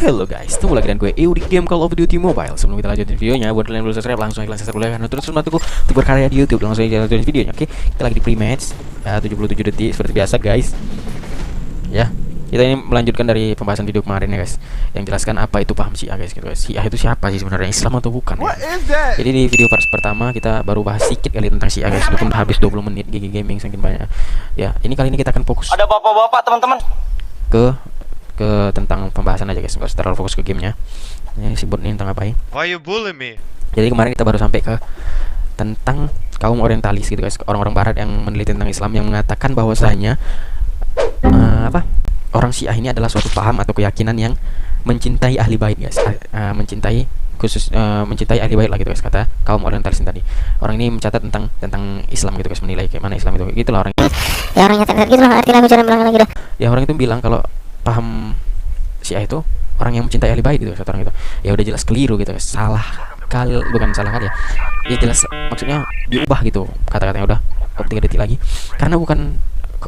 Halo guys, ketemu lagi dengan gue EU di game Call of Duty Mobile. Sebelum kita lanjutin videonya, buat kalian yang belum subscribe langsung klik subscribe karena terus membantuku untuk berkarya di YouTube. Langsung aja lanjutin videonya. Oke, kita lagi di pre-match ya, 77 detik seperti biasa guys. Ya, kita ini melanjutkan dari pembahasan video kemarin ya guys, yang jelaskan apa itu paham Syiah guys gitu guys. Syiah itu siapa sih sebenarnya, Islam atau bukan ya? Jadi di video part pertama kita baru bahas sedikit kali tentang Syiah guys, walaupun habis 20 menit GG Gaming saking banyak. Ya, ini kali ini kita akan fokus ada bapak-bapak teman-teman ke tentang pembahasan aja guys, nggak usah terlalu fokus ke gamenya. Ini si bot ini tentang apa ya? Why you bully me? Jadi kemarin kita baru sampai ke tentang kaum orientalis gitu guys, orang-orang barat yang meneliti tentang Islam, yang mengatakan bahwasanya orang Syiah ini adalah suatu paham atau keyakinan yang mencintai ahli bait guys, mencintai ahli bait lah gitu guys, kata kaum orientalis ini tadi. Orang ini mencatat tentang Islam gitu guys, menilai kayak mana Islam itu, gitulah orang. Ya orang nyata gitu lah, artinya aku jangan bilang lagi dah. Ya orang itu bilang kalau paham Syiah itu orang yang mencintai ahli bait gitu kata orang itu. Ya udah jelas keliru gitu guys, bukan salah kali ya. Ya jelas maksudnya diubah gitu kata-katanya, udah 3 detik lagi. Karena bukan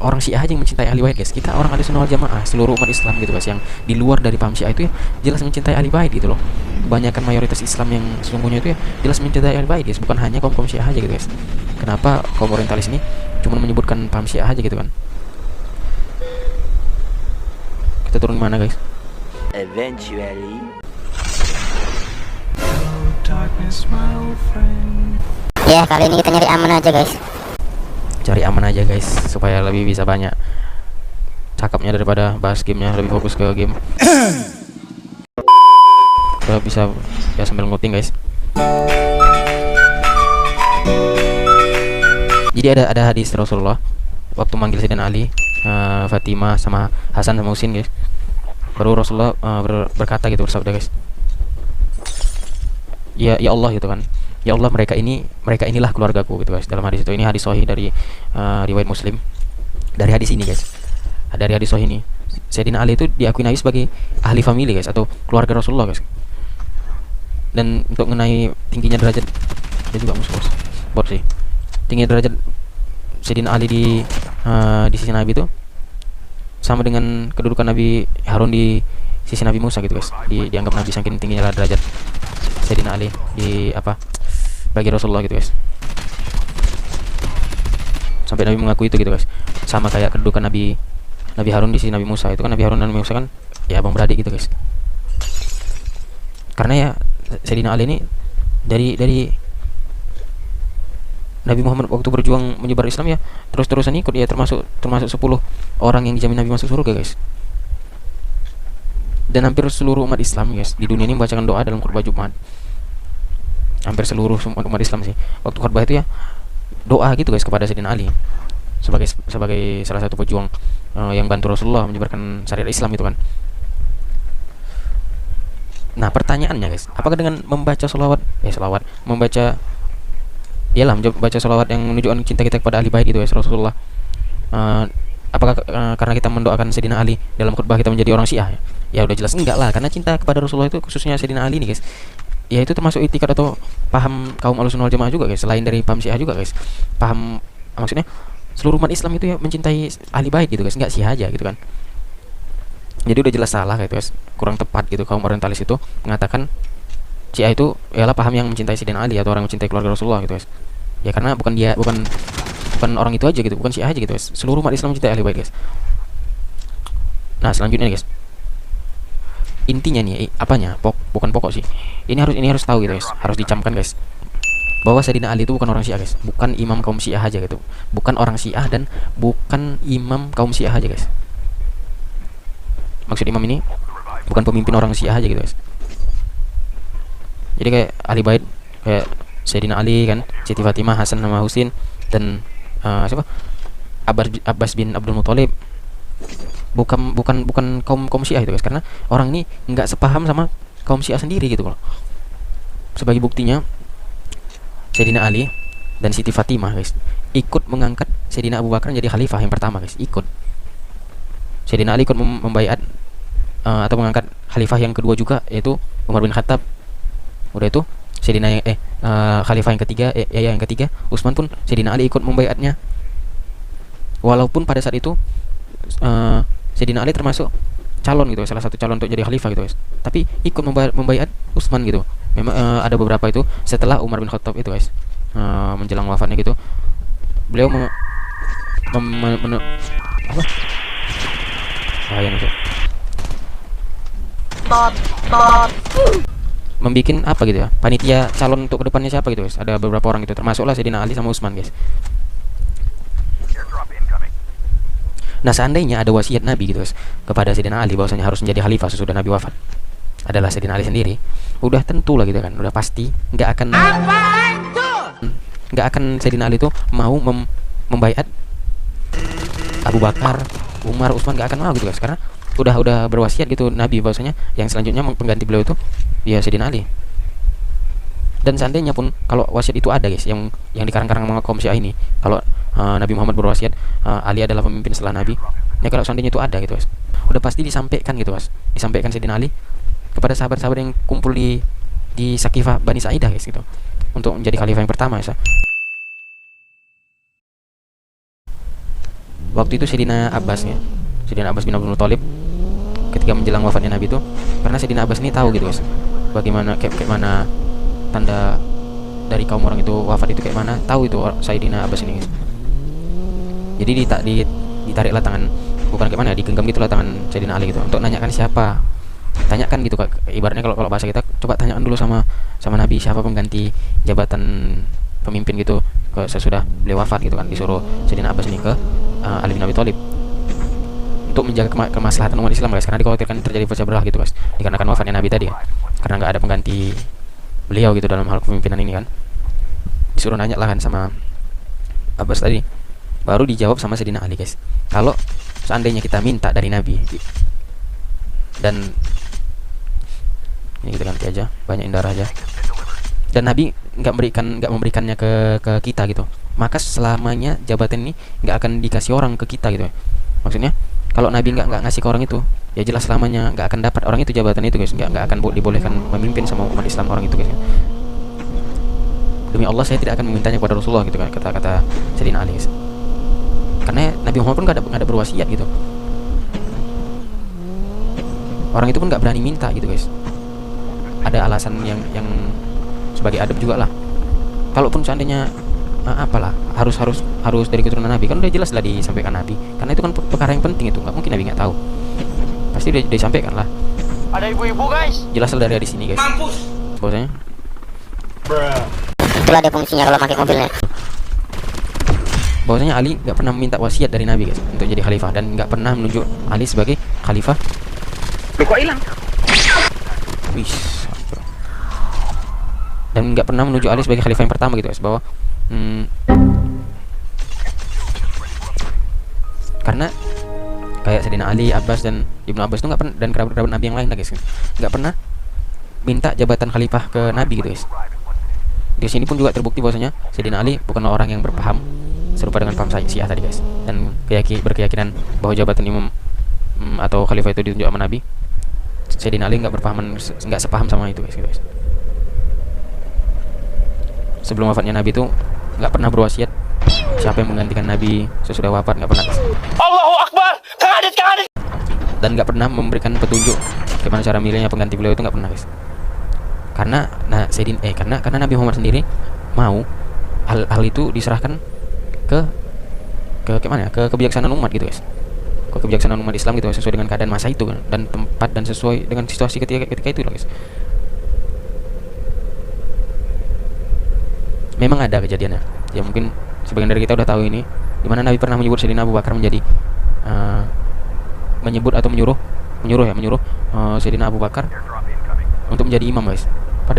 orang Syiah aja yang mencintai ahli bait guys. Kita orang Ahlussunnah wal Jamaah, seluruh umat Islam gitu guys, yang di luar dari paham Syiah itu ya jelas mencintai ahli bait gitu loh. Kebanyakan mayoritas Islam yang sesungguhnya itu ya jelas mencintai ahli bait guys, bukan hanya kaum Syiah aja gitu guys. Kenapa kaum orientalis ini cuma menyebutkan paham Syiah aja gitu kan? Kita turun mana guys? eventually. Ya kali ini kita nyari aman aja guys. Cari aman aja guys, supaya lebih bisa banyak cakapnya daripada bahas gamenya, lebih fokus ke game. Kita bisa ya sambil nguting guys. Jadi ada hadis Rasulullah waktu manggil Sayyidina Ali, Fatimah sama Hasan sama Husin guys. Baru Rasulullah berkata gitu, bersabda guys, ya Allah gitu kan, ya Allah mereka inilah keluargaku gitu guys. Dalam hadis itu, ini hadis sahih dari riwayat Muslim. Dari hadis ini guys, dari hadis sahih ini, Sayyidina Ali itu diakui Nabi sebagai ahli famili guys, atau keluarga Rasulullah guys. Dan untuk mengenai tingginya derajat, dia juga musuh bot sih, tingginya derajat Sayyidina Ali di sisi Nabi itu sama dengan kedudukan Nabi Harun di sisi Nabi Musa gitu guys. Dianggap Nabi saking tingginya derajat Sayyidina Ali bagi Rasulullah gitu guys. Sampai Nabi mengakui itu gitu guys. Sama kayak kedudukan Nabi Harun di sisi Nabi Musa. Itu kan Nabi Harun dan Nabi Musa kan ya abang beradik gitu guys. Karena ya Sayyidina Ali ini dari Nabi Muhammad waktu berjuang menyebar Islam ya terus-terusan ikut ya, termasuk 10 orang yang dijamin Nabi masuk surga guys. Dan hampir seluruh umat Islam guys di dunia ini membacakan doa dalam khutbah Jumat. Hampir seluruh umat Islam sih waktu khutbah itu ya doa gitu guys kepada Sayyidina Ali sebagai salah satu pejuang yang bantu Rasulullah menyebarkan syariat Islam itu kan. Nah pertanyaannya guys, apakah dengan membaca membaca sholawat yang menunjukkan cinta kita kepada ahli bait itu guys Rasulullah, apakah karena kita mendoakan Sayyidina Ali dalam khutbah kita menjadi orang Syiah? Ya udah jelas enggak lah, karena cinta kepada Rasulullah itu khususnya Sayyidina Ali nih guys, ya itu termasuk itikad atau paham kaum Ahlussunnah wal Jamaah juga guys, selain dari paham Syiah juga guys. Paham maksudnya seluruh umat Islam itu ya mencintai ahli bait gitu guys, enggak Syiah aja gitu kan. Jadi udah jelas salah gitu guys, kurang tepat gitu kaum orientalis itu mengatakan Syiah itu ialah paham yang mencintai Sayyidina Ali atau orang yang mencintai keluarga Rasulullah gitu guys. Ya karena bukan orang itu aja gitu, bukan Syiah aja gitu guys, seluruh umat Islam mencintai ahli bait guys. Nah selanjutnya guys, intinya nih apanya, bukan pokok sih, ini harus tahu gitu guys, harus dicamkan guys, bahwa Sayyidina Ali itu bukan orang Syiah guys, bukan imam kaum Syiah aja gitu, bukan orang Syiah dan bukan imam kaum Syiah aja guys. Maksud imam ini bukan pemimpin orang Syiah aja gitu guys. Jadi kayak ahli bait kayak Sayyidina Ali kan, Siti Fatimah, Hasan sama Husin, dan siapa? Abbas bin Abdul Muthalib. Bukan kaum Syiah itu guys, karena orang ini nggak sepaham sama kaum Syiah sendiri gitu loh. Sebagai buktinya Sayyidina Ali dan Siti Fatimah guys ikut mengangkat Sayyidina Abu Bakar jadi khalifah yang pertama guys, ikut. Sayyidina Ali ikut membaiat atau mengangkat khalifah yang kedua juga, yaitu Umar bin Khattab. Udah itu Sayyidina khalifah yang ketiga Utsman pun Sayyidina Ali ikut membaiatnya. Walaupun pada saat itu Sayyidina Ali termasuk calon gitu, salah satu calon untuk jadi khalifah gitu guys. Tapi ikut membaiat Utsman gitu. Memang ada beberapa itu setelah Umar bin Khattab itu guys, menjelang wafatnya gitu, beliau apa? Bahaya nih, Cok. Membikin apa gitu ya, panitia calon untuk kedepannya siapa gitu guys. Ada beberapa orang gitu, termasuklah Sayyidina Ali sama Utsman guys. Nah seandainya ada wasiat Nabi gitu guys kepada Sayyidina Ali bahwasanya harus menjadi khalifah sesudah Nabi wafat adalah Sayyidina Ali sendiri, udah tentu lah gitu kan, udah pasti nggak akan Sayyidina Ali itu mau membaiat Abu Bakar, Umar, Utsman, nggak akan mau gitu guys, karena udah berwasiat gitu Nabi bahwasanya yang selanjutnya pengganti beliau itu ya Sayyidina Ali. Dan seandainya pun kalau wasiat itu ada guys, yang dikarang-karang sama kaum Syiah ini, kalau Nabi Muhammad berwasiat Ali adalah pemimpin setelah Nabi, ya kalau seandainya itu ada gitu guys, udah pasti disampaikan gitu guys, disampaikan Sayyidina Ali kepada sahabat-sahabat yang kumpul di Sakifah Bani Sa'idah guys gitu, untuk menjadi khalifah yang pertama ya. Waktu itu Sayyidina Abbas ya, Sayyidina Abbas bin Abdul Thalib ketika menjelang wafatnya Nabi itu, karena Sayyidina Abbas ini tahu gitu guys bagaimana kayak mana tanda dari kaum orang itu wafat itu kayak mana, tahu itu Sayyidina Abbas ini guys. Jadi ditariklah tangan, bukan kayak mana, digenggam gitulah tangan Sayyidina Ali gitu untuk nanyakan siapa, tanyakan gitu Kak. Ibaratnya kalau bahasa kita, coba tanyakan dulu sama Nabi siapa pengganti jabatan pemimpin gitu sesudah beliau wafat gitu kan. Disuruh Sayyidina Abbas ini ke Ali bin Abi Thalib untuk menjaga kemaslahatan umat Islam guys, karena dikhawatirkan terjadi pecah belah gitu guys dikarenakan wafatnya Nabi tadi ya, karena nggak ada pengganti beliau gitu dalam hal kepemimpinan ini kan. Disuruh nanya lah kan sama Abbas tadi, baru dijawab sama Sayyidina Ali guys, kalau seandainya kita minta dari Nabi, dan ini kita ganti aja, banyak indara aja, dan Nabi nggak memberikannya ke kita gitu, maka selamanya jabatan ini nggak akan dikasih orang ke kita gitu. Maksudnya kalau Nabi nggak ngasih ke orang itu, ya jelas selamanya nggak akan dapat orang itu jabatan itu guys, nggak akan dibolehkan memimpin sama umat Islam orang itu guys. Demi Allah saya tidak akan memintanya kepada Rasulullah gitu kan, kata Sayyidina Ali guys. Karena Nabi Muhammad pun nggak ada berwasiat gitu, orang itu pun nggak berani minta gitu guys. Ada alasan yang sebagai adab juga lah. Kalaupun seandainya apalah harus dari keturunan Nabi, kan udah jelas lah disampaikan Nabi, karena itu kan perkara yang penting, itu nggak mungkin Nabi nggak tahu, pasti udah disampaikan lah. Ada ibu-ibu guys. Jelas lah dari sini guys. Mampus. Bahwasanya Itulah dia fungsinya kalau pakai mobilnya. bahwasanya Ali nggak pernah meminta wasiat dari Nabi guys untuk jadi khalifah, dan nggak pernah menunjuk Ali sebagai khalifah. Kok hilang? Wis. Dan nggak pernah menunjuk Ali sebagai khalifah yang pertama gitu guys, bahwa karena kayak Sayyidina Ali, Abbas dan Ibnu Abbas itu nggak pernah, dan kerabat-kerabat Nabi yang lain lah guys, nggak pernah minta jabatan khalifah ke Nabi gitu guys. Di sini pun juga terbukti bahwasanya Sayyidina Ali bukanlah orang yang berpaham serupa dengan paham Syiah tadi guys, dan berkeyakinan bahwa jabatan imam atau khalifah itu ditunjuk sama Nabi. Sayyidina Ali nggak sepaham sama itu guys, gitu guys. Sebelum wafatnya Nabi itu nggak pernah berwasiat siapa yang menggantikan Nabi sesudah wafat, nggak pernah. Allahu Akbar. Kang Adit. Dan nggak pernah memberikan petunjuk bagaimana cara milihnya pengganti beliau, itu nggak pernah guys. Karena karena Nabi Muhammad sendiri mau hal itu diserahkan ke kebijaksanaan umat gitu guys, ke kebijaksanaan umat Islam gitu, sesuai dengan keadaan masa itu kan, dan tempat, dan sesuai dengan situasi ketika itu loh guys. Memang ada kejadiannya ya, mungkin sebagian dari kita udah tahu ini, dimana Nabi pernah menyebut Sayyidina Abu Bakar menjadi menyuruh Sayyidina Abu Bakar untuk menjadi imam guys pada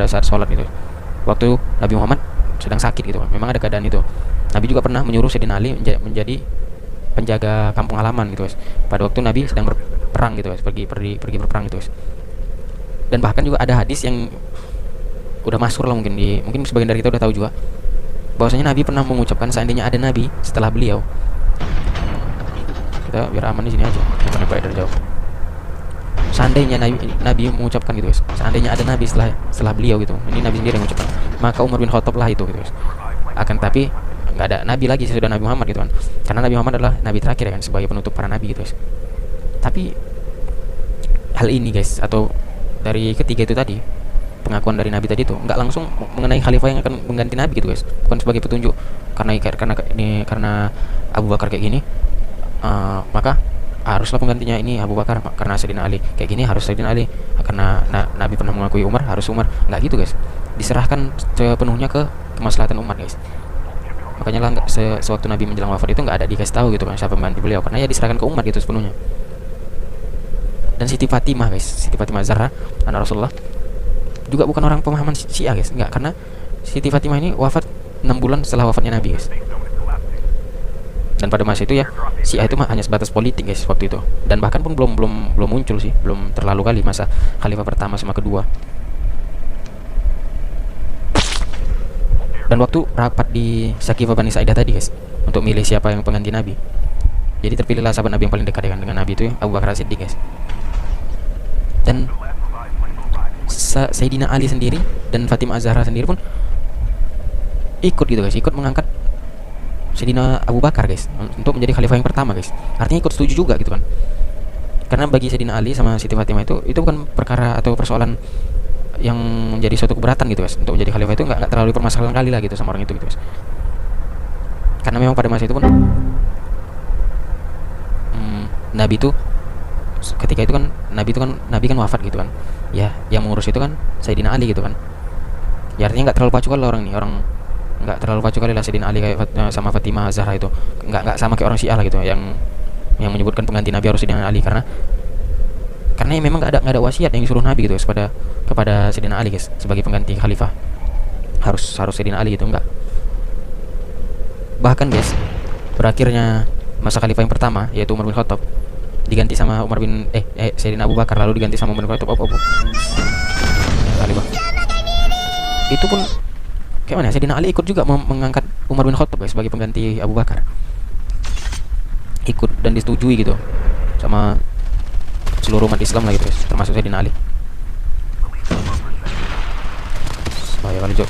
saat sholat gitu, waktu Nabi Muhammad sedang sakit gitu. Memang ada keadaan itu. Nabi juga pernah menyuruh Sayyidina Ali menjadi penjaga kampung halaman gitu guys, pada waktu Nabi sedang berperang gitu guys, pergi berperang gitu guys. Dan bahkan juga ada hadis yang udah masyhur lah, mungkin sebagian dari kita udah tahu juga, bahwasanya Nabi pernah mengucapkan seandainya ada Nabi setelah beliau. Kita biar aman di sini aja, bukan dari jauh. Seandainya Nabi mengucapkan gitu guys, seandainya ada Nabi setelah beliau gitu, ini Nabi sendiri yang mengucapkan, maka Umar bin Khattab lah itu gitu guys. Akan tapi nggak ada Nabi lagi sesudah Nabi Muhammad gitu kan, karena Nabi Muhammad adalah Nabi terakhir ya kan, sebagai penutup para Nabi gitu guys. Tapi hal ini guys, atau dari ketiga itu tadi, pengakuan dari Nabi tadi itu nggak langsung mengenai khalifah yang akan mengganti Nabi gitu guys, bukan sebagai petunjuk karena Abu Bakar kayak gini, maka haruslah penggantinya ini Abu Bakar, karena Sayyidina Ali kayak gini harus Sayyidina Ali, karena Nabi pernah mengakui Umar harus Umar. Nggak gitu guys, diserahkan sepenuhnya ke kemaslahatan umat guys. Makanya lah sewaktu Nabi menjelang wafat itu nggak ada dikasih tahu gitu kan siapa pengganti beliau, karena ya diserahkan ke umat gitu sepenuhnya. Dan Siti Fatimah guys, Siti Fatimah Zahra anak Rasulullah juga bukan orang pemahaman Syiah guys, nggak, karena Siti Fatimah ini wafat 6 bulan setelah wafatnya Nabi guys. Dan pada masa itu ya Syiah itu hanya sebatas politik guys waktu itu, dan bahkan pun belum muncul sih, belum terlalu kali masa khalifah pertama sama kedua. Dan waktu rapat di Sakifah Bani Sa'idah tadi guys, untuk milih siapa yang pengganti Nabi, jadi terpilihlah sahabat Nabi yang paling dekat dengan Nabi itu ya, Abu Bakar As-Siddiq guys. Dan Sayyidina Ali sendiri dan Fatimah Az-Zahra sendiri pun ikut gitu guys, ikut mengangkat Sayyidina Abu Bakar guys untuk menjadi khalifah yang pertama guys. Artinya ikut setuju juga gitu kan, karena bagi Sayyidina Ali sama Siti Fatimah itu bukan perkara atau persoalan yang menjadi suatu keberatan gitu guys. Untuk menjadi khalifah itu nggak terlalu permasalahan kali lah gitu sama orang itu gitu guys, karena memang pada masa itu pun Nabi itu ketika itu kan Nabi kan wafat gitu kan ya, yang mengurus itu kan Sayyidina Ali gitu kan ya. Artinya nggak terlalu pacu kali lah orang nggak terlalu pacu kali lah Sayyidina Ali kayak sama Fatimah Zahra itu, nggak sama kayak orang Syiah lah gitu yang menyebutkan pengganti Nabi harus Sayyidina Ali, karena ya memang nggak ada wasiat yang disuruh Nabi gitu kepada Sayyidina Ali guys sebagai pengganti khalifah, harus Sayyidina Ali gitu, enggak. Bahkan guys, berakhirnya masa khalifah yang pertama yaitu Umar bin Khattab diganti sama Sayyidina Abu Bakar, lalu diganti sama Umar bin Khattab. Khalifah itu pun kayak mana, Sayyidina Ali ikut juga mengangkat Umar bin Khattab guys sebagai pengganti Abu Bakar, ikut dan disetujui gitu sama seluruh umat Islam lah gitu guys, termasuk Sayyidina Ali. Bahaya kali Jok.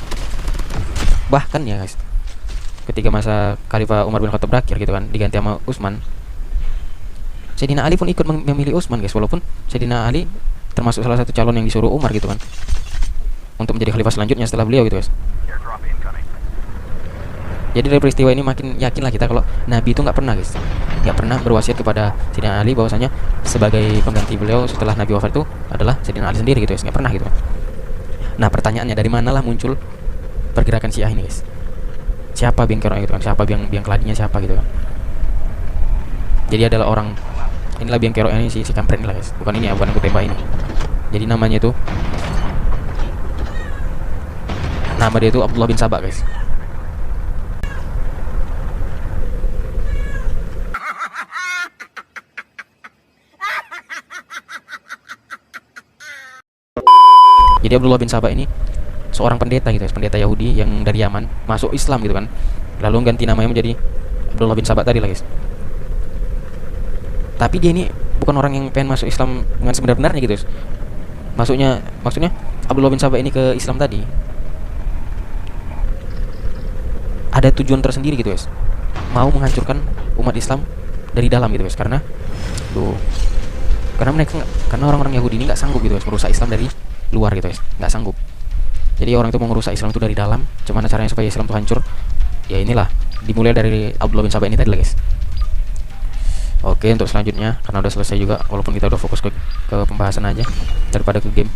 Bahkan ya guys, ketika masa Khalifah Umar bin Khattab berakhir gitu kan, diganti sama Utsman, Sayyidina Ali pun ikut memilih Utsman guys, walaupun Sayyidina Ali termasuk salah satu calon yang disuruh Umar gitu kan untuk menjadi khalifah selanjutnya setelah beliau gitu guys. Jadi dari peristiwa ini makin yakin lah kita kalau Nabi itu nggak pernah berwasiat kepada Sayyidina Ali bahwasanya sebagai pengganti beliau setelah Nabi wafat itu adalah Sayyidina Ali sendiri gitu guys, nggak pernah gitu. Nah pertanyaannya, dari manalah muncul pergerakan Syiah ini guys? Siapa biang keroknya gitu kan? Siapa biang keladinya siapa gitu kan? Jadi adalah orang, inilah biang keroknya ini si kampret ini lah guys, bukan ini ya, bukan aku tembak ini. Jadi namanya itu, nama dia itu Abdullah bin Sabah guys. Jadi Abdullah bin Sabah ini seorang pendeta gitu guys, pendeta Yahudi yang dari Yaman masuk Islam gitu kan, lalu ganti namanya menjadi Abdullah bin Sabah tadi lah guys. Tapi dia ini bukan orang yang pengen masuk Islam dengan sebenar-benarnya gitu guys. Maksudnya Abdullah bin Sabah ini ke Islam tadi ada tujuan tersendiri gitu guys, mau menghancurkan umat Islam dari dalam gitu guys, karena orang-orang Yahudi ini nggak sanggup gitu guys merusak Islam dari luar gitu guys, nggak sanggup. Jadi orang itu mau merusak Islam itu dari dalam. Gimana caranya supaya Islam itu hancur? Ya inilah, dimulai dari Abdullah bin Sabah ini tadi lah guys. Oke, untuk selanjutnya karena udah selesai juga, walaupun kita udah fokus ke pembahasan aja daripada ke game.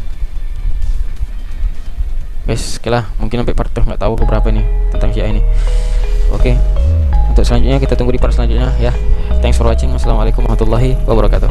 Guys, oke lah, mungkin sampai part nggak tahu beberapa nih tentang Syiah ini. Oke, untuk selanjutnya kita tunggu di part selanjutnya ya. Thanks for watching. Assalamualaikum warahmatullahi wabarakatuh.